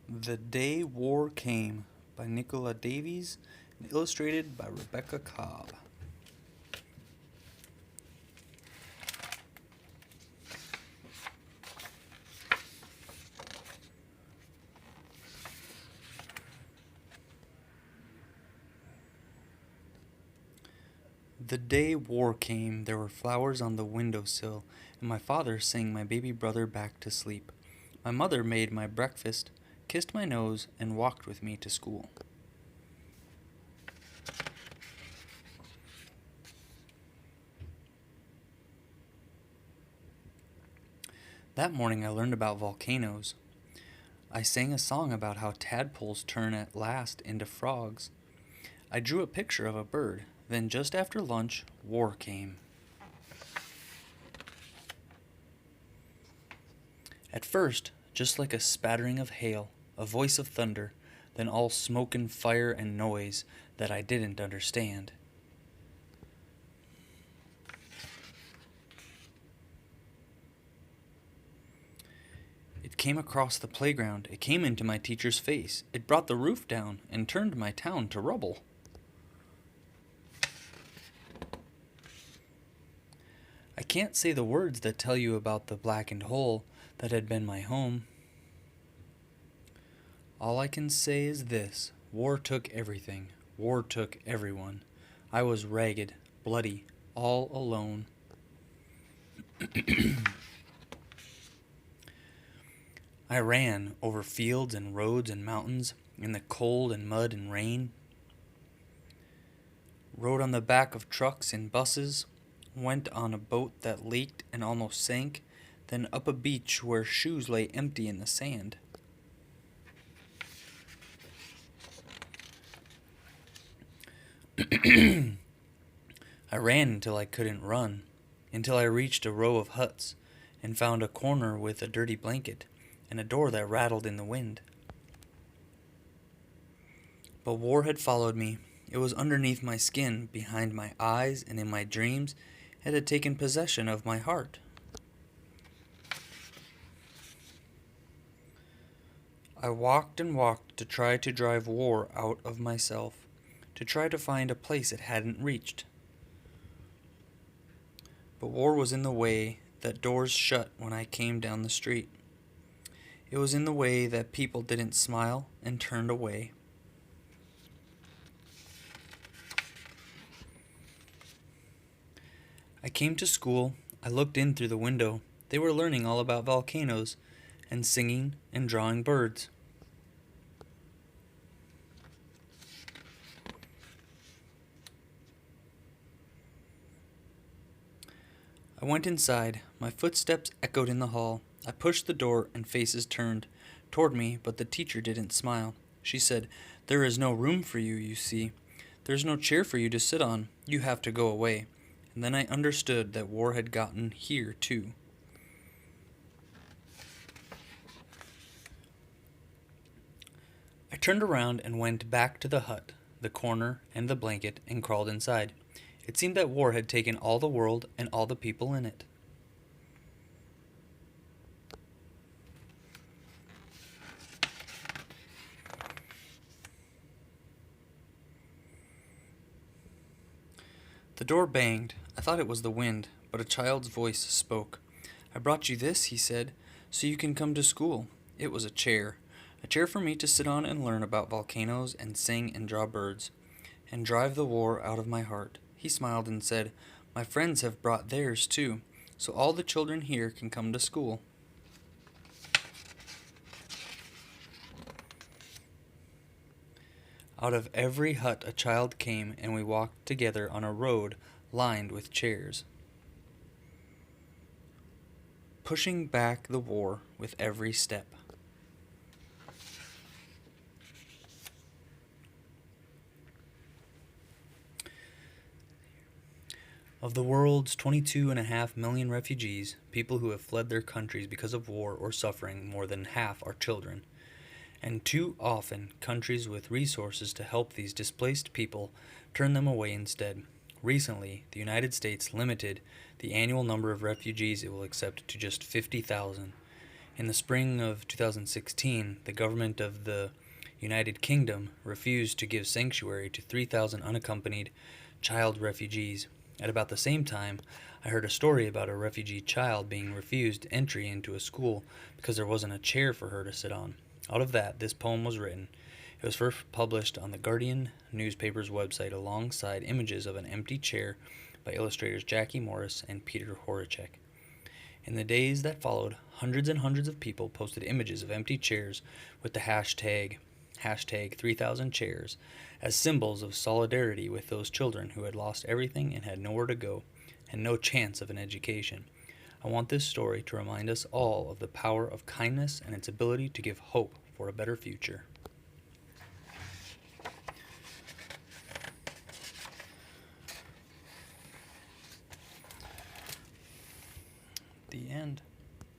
The Day War Came by Nicola Davies and illustrated by Rebecca Cobb. The day war came, there were flowers on the windowsill, and my father sang my baby brother back to sleep. My mother made my breakfast, kissed my nose, and walked with me to school. That morning I learned about volcanoes. I sang a song about how tadpoles turn at last into frogs. I drew a picture of a bird. Then just after lunch, war came. At first, just like a spattering of hail, a voice of thunder, then all smoke and fire and noise that I didn't understand. It came across the playground. It came into my teacher's face. It brought the roof down and turned my town to rubble. I can't say the words that tell you about the blackened hole that had been my home. All I can say is this: war took everything. War took everyone. I was ragged, bloody, all alone. I ran over fields and roads and mountains in the cold and mud and rain. Rode on the back of trucks and buses. Went on a boat that leaked and almost sank. Then up a beach where shoes lay empty in the sand. I ran until I couldn't run, until I reached a row of huts and found a corner with a dirty blanket and a door that rattled in the wind. But war had followed me. It was underneath my skin, behind my eyes, and in my dreams. It had taken possession of my heart. I walked and walked to try to drive war out of myself, to try to find a place it hadn't reached. But war was in the way that doors shut when I came down the street. It was in the way that people didn't smile and turned away. I came to school. I looked in through the window. They were learning all about volcanoes and singing and drawing birds. I went inside. My footsteps echoed in the hall. I pushed the door and faces turned toward me, but the teacher didn't smile. She said, "There is no room for you, you see. There's no chair for you to sit on. You have to go away." And then I understood that war had gotten here, too. I turned around and went back to the hut, the corner, and the blanket, and crawled inside. It seemed that war had taken all the world and all the people in it. The door banged. I thought it was the wind, but a child's voice spoke. "I brought you this," he said, "so you can come to school." It was a chair for me to sit on and learn about volcanoes and sing and draw birds, and drive the war out of my heart. He smiled and said, "My friends have brought theirs too, so all the children here can come to school." Out of every hut a child came, and we walked together on a road lined with chairs, pushing back the war with every step. Of the world's 22.5 million refugees, people who have fled their countries because of war or suffering, more than half are children. And too often, countries with resources to help these displaced people turn them away instead. Recently, the United States limited the annual number of refugees it will accept to just 50,000. In the spring of 2016, the government of the United Kingdom refused to give sanctuary to 3,000 unaccompanied child refugees. At about the same time, I heard a story about a refugee child being refused entry into a school because there wasn't a chair for her to sit on. Out of that, this poem was written. It was first published on the Guardian newspaper's website alongside images of an empty chair by illustrators Jackie Morris and Peter Horacek. In the days that followed, hundreds and hundreds of people posted images of empty chairs with the hashtag 3000 chairs as symbols of solidarity with those children who had lost everything and had nowhere to go and no chance of an education. I want this story to remind us all of the power of kindness and its ability to give hope for a better future.